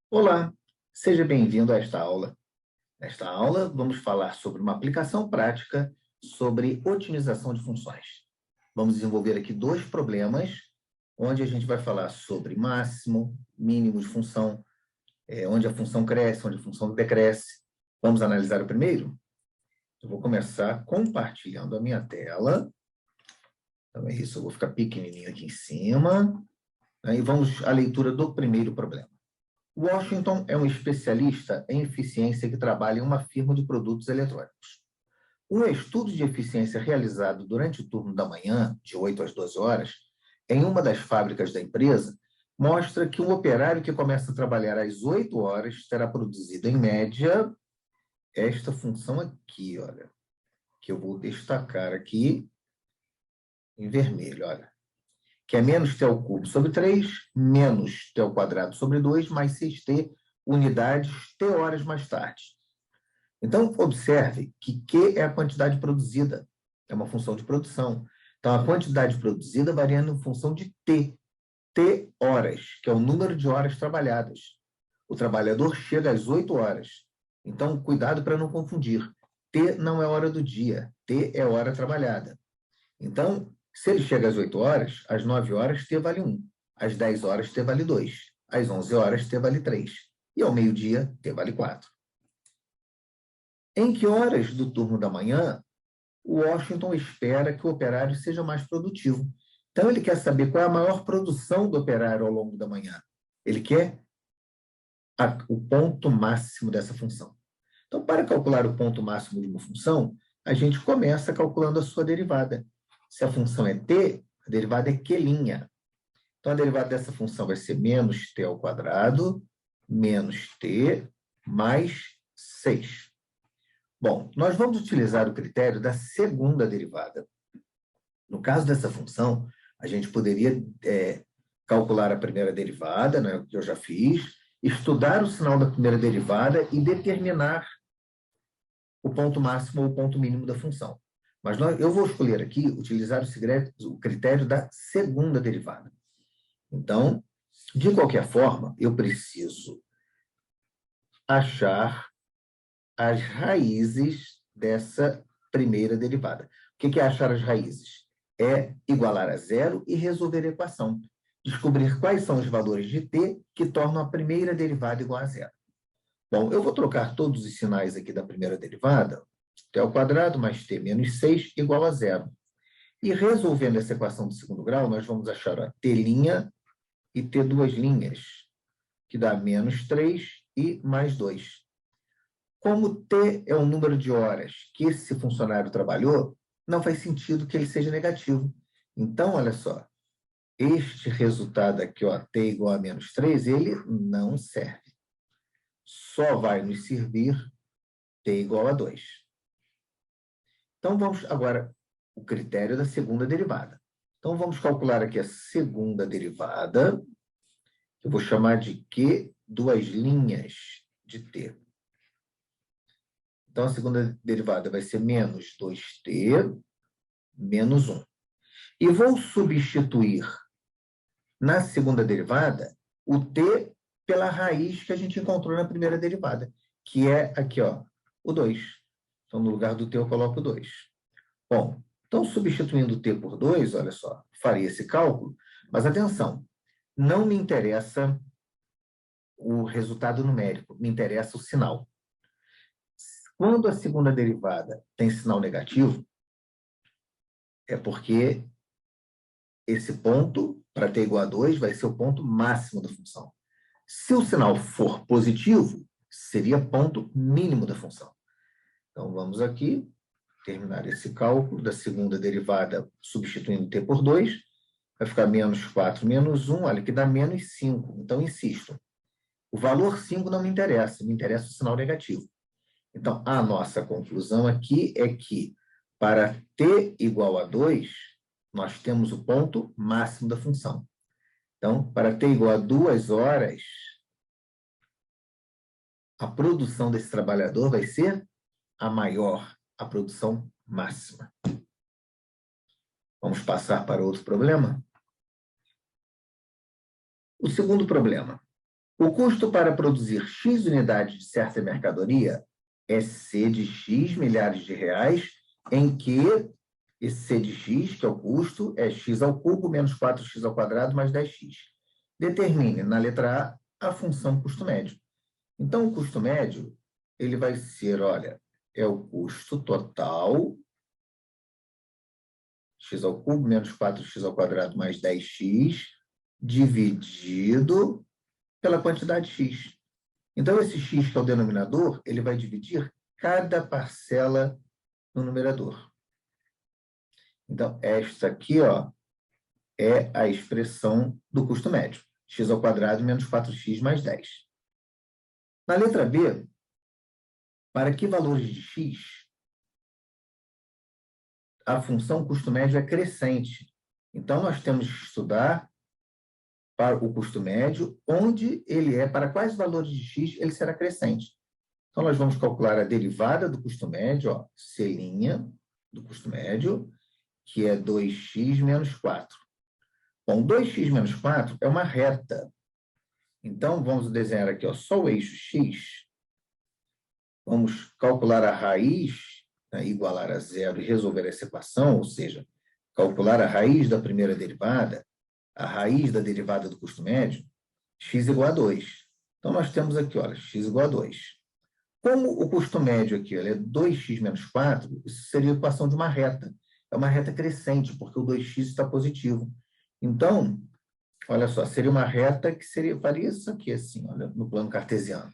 Olá, seja bem-vindo a esta aula. Nesta aula, vamos falar sobre uma aplicação prática sobre otimização de funções. Vamos desenvolver aqui dois problemas, onde a gente vai falar sobre máximo, mínimo de função, onde a função cresce, onde a função decresce. Vamos analisar o primeiro? Eu vou começar compartilhando a minha tela. Então é isso, eu vou ficar pequenininho aqui em cima. Aí vamos à leitura do primeiro problema. Washington é um especialista em eficiência que trabalha em uma firma de produtos eletrônicos. Um estudo de eficiência realizado durante o turno da manhã, de 8 às 12 horas, em uma das fábricas da empresa, mostra que um operário que começa a trabalhar às 8 horas terá produzido, em média, esta função aqui, olha, que eu vou destacar aqui em vermelho, olha, que é menos t ao cubo sobre 3, menos t ao quadrado sobre 2, mais 6t unidades t horas mais tarde. Então, observe que Q é a quantidade produzida, é uma função de produção. Então, a quantidade produzida variando em função de t horas, que é o número de horas trabalhadas. O trabalhador chega às 8 horas. Então, cuidado para não confundir. T não é hora do dia, T é hora trabalhada. Então, se ele chega às 8 horas, às 9 horas, T vale 1. Às 10 horas, T vale 2. Às 11 horas, T vale 3. E ao meio-dia, T vale 4. Em que horas do turno da manhã, o Washington espera que o operário seja mais produtivo? Então, ele quer saber qual é a maior produção do operário ao longo da manhã. Ele quer o ponto máximo dessa função. Então, para calcular o ponto máximo de uma função, a gente começa calculando a sua derivada. Se a função é t, a derivada é q'. Então, a derivada dessa função vai ser menos t ao quadrado, menos t, mais 6. Bom, nós vamos utilizar o critério da segunda derivada. No caso dessa função, a gente poderia calcular a primeira derivada, né, que eu já fiz, estudar o sinal da primeira derivada e determinar o ponto máximo ou o ponto mínimo da função. Mas eu vou escolher aqui utilizar o critério da segunda derivada. Então, de qualquer forma, eu preciso achar as raízes dessa primeira derivada. O que é achar as raízes? É igualar a zero e resolver a equação. Descobrir quais são os valores de t que tornam a primeira derivada igual a zero. Bom, eu vou trocar todos os sinais aqui da primeira derivada, t ao quadrado mais t menos 6 igual a zero. E resolvendo essa equação do segundo grau, nós vamos achar a t' e t duas linhas, que dá menos 3 e mais 2. Como t é o número de horas que esse funcionário trabalhou, não faz sentido que ele seja negativo. Então, olha só, este resultado aqui, ó, t igual a menos 3, ele não serve. Só vai nos servir t igual a 2. Então, vamos agora o critério da segunda derivada. Então, vamos calcular aqui a segunda derivada, que eu vou chamar de Q, duas linhas de t. Então, a segunda derivada vai ser menos 2t menos 1. E vou substituir na segunda derivada o t pela raiz que a gente encontrou na primeira derivada, que é aqui, ó, o 2. Então, no lugar do t, eu coloco o 2. Bom, então, substituindo o t por 2, olha só, faria esse cálculo, mas atenção, não me interessa o resultado numérico, me interessa o sinal. Quando a segunda derivada tem sinal negativo, é porque esse ponto, para t igual a 2, vai ser o ponto máximo da função. Se o sinal for positivo, seria ponto mínimo da função. Então, vamos aqui terminar esse cálculo da segunda derivada substituindo t por 2. Vai ficar menos 4 menos 1, olha, que dá menos 5. Então, insisto, o valor 5 não me interessa o sinal negativo. Então, a nossa conclusão aqui é que, para t igual a 2, nós temos o ponto máximo da função. Então, para t igual a 2 horas, a produção desse trabalhador vai ser a maior, a produção máxima. Vamos passar para outro problema? O segundo problema. O custo para produzir X unidades de certa mercadoria é C de X milhares de reais, em que esse C de X, que é o custo, é X ao cubo menos 4x ao quadrado mais 10x. Determine, na letra A, a função custo médio. Então, o custo médio, ele vai ser, olha, é o custo total, x ao cubo menos 4x ao quadrado mais 10x, dividido pela quantidade x. Então, esse x, que é o denominador, ele vai dividir cada parcela no numerador. Então, esta aqui, ó, é a expressão do custo médio. X ao quadrado menos 4x mais 10. Na letra B, para que valores de x, a função custo médio é crescente. Então, nós temos que estudar para o custo médio, onde ele é, para quais valores de x ele será crescente. Então, nós vamos calcular a derivada do custo médio, ó, C' do custo médio, que é 2x menos 4. Bom, 2x menos 4 é uma reta. Então, vamos desenhar aqui, ó, só o eixo x. Vamos calcular a raiz, né, igualar a zero e resolver essa equação, ou seja, calcular a raiz da primeira derivada, a raiz da derivada do custo médio, x igual a 2. Então, nós temos aqui, olha, x igual a 2. Como o custo médio aqui olha, é 2x menos 4, isso seria a equação de uma reta. É uma reta crescente, porque o 2x está positivo. Então, olha só, seria uma reta que faria isso aqui, assim, olha, no plano cartesiano.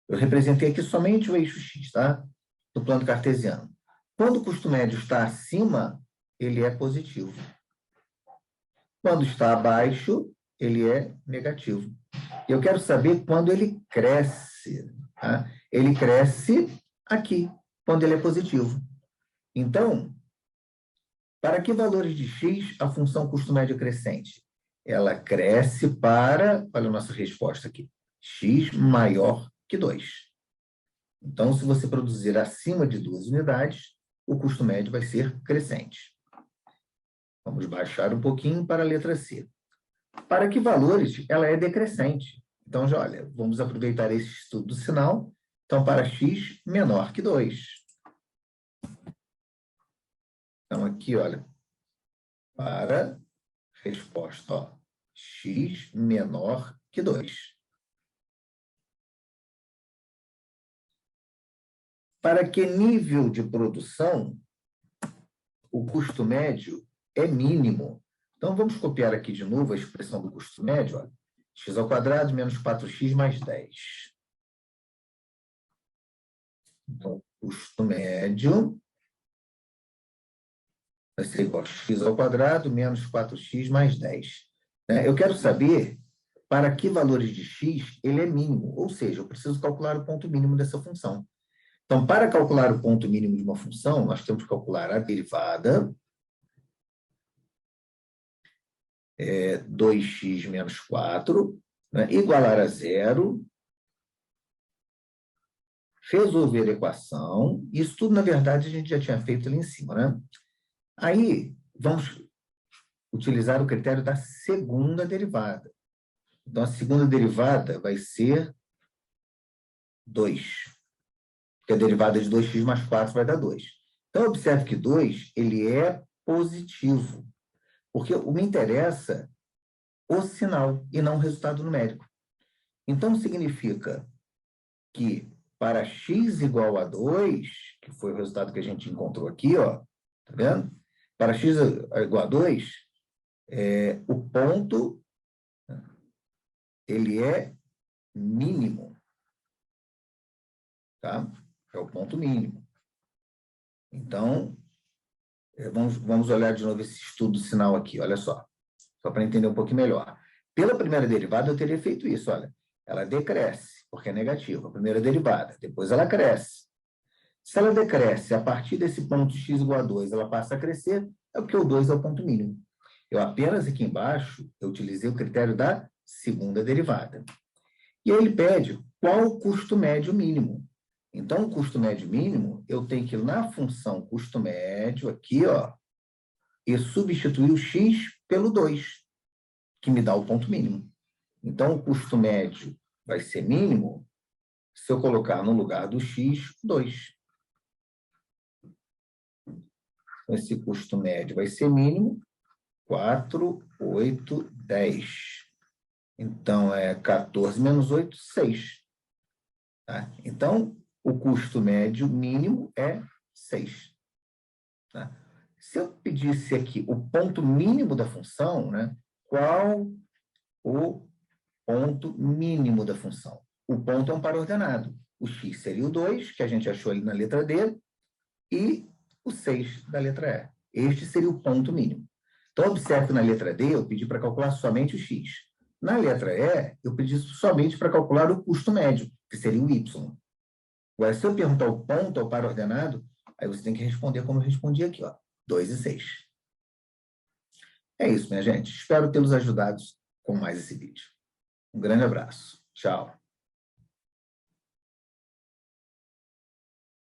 Eu representei aqui somente o eixo x, tá? No plano cartesiano. Quando o custo médio está acima, ele é positivo. Quando está abaixo, ele é negativo. Eu quero saber quando ele cresce. Tá? Ele cresce aqui, quando ele é positivo. Então, para que valores de x a função custo médio é crescente? Ela cresce para, olha a nossa resposta aqui, x maior que 2. Então, se você produzir acima de 2 unidades, o custo médio vai ser crescente. Vamos baixar um pouquinho para a letra C. Para que valores ela é decrescente? Então, já olha, vamos aproveitar esse estudo do sinal. Então, para x menor que 2. Então, aqui, olha, para resposta, ó, x menor que 2. Para que nível de produção o custo médio é mínimo? Então, vamos copiar aqui de novo a expressão do custo médio, ó, x ao quadrado menos 4x mais 10. Então, custo médio vai ser igual a x ao quadrado menos 4x mais 10. Eu quero saber para que valores de x ele é mínimo, ou seja, eu preciso calcular o ponto mínimo dessa função. Então, para calcular o ponto mínimo de uma função, nós temos que calcular a derivada, 2x menos 4, né, igualar a zero, resolver a equação. Isso tudo, na verdade, a gente já tinha feito ali em cima, né? Aí, vamos utilizar o critério da segunda derivada. Então, a segunda derivada vai ser 2. Porque a derivada de 2x mais 4 vai dar 2. Então, observe que 2, ele é positivo. Porque me interessa o sinal e não o resultado numérico. Então, significa que para x igual a 2, que foi o resultado que a gente encontrou aqui, ó, tá vendo? Para x igual a 2, o ponto ele é mínimo. Tá? É o ponto mínimo. Então, vamos olhar de novo esse estudo sinal aqui, olha só para entender um pouquinho melhor. Pela primeira derivada, eu teria feito isso, olha. Ela decresce, porque é negativa, a primeira derivada. Depois ela cresce. Se ela decresce a partir desse ponto x igual a 2, ela passa a crescer, é porque o 2 é o ponto mínimo. Eu apenas aqui embaixo, eu utilizei o critério da segunda derivada. E aí ele pede qual o custo médio mínimo. Então, o custo médio mínimo, eu tenho que ir na função custo médio, aqui, ó, e substituir o x pelo 2, que me dá o ponto mínimo. Então, o custo médio vai ser mínimo se eu colocar no lugar do x, 2. Então, esse custo médio vai ser mínimo 4, 8, 10. Então, 14 menos 8, 6. Tá? Então, o custo médio mínimo é 6. Tá? Se eu pedisse aqui o ponto mínimo da função, né, qual o ponto mínimo da função? O ponto é um par ordenado. O x seria o 2, que a gente achou ali na letra D, e o 6 da letra E. Este seria o ponto mínimo. Então, observe que na letra D eu pedi para calcular somente o x. Na letra E, eu pedi somente para calcular o custo médio, que seria o y. Agora, se eu perguntar o ponto ao par ordenado, aí você tem que responder como eu respondi aqui, ó, 2 e 6. É isso, minha gente. Espero tê-los ajudado com mais esse vídeo. Um grande abraço. Tchau.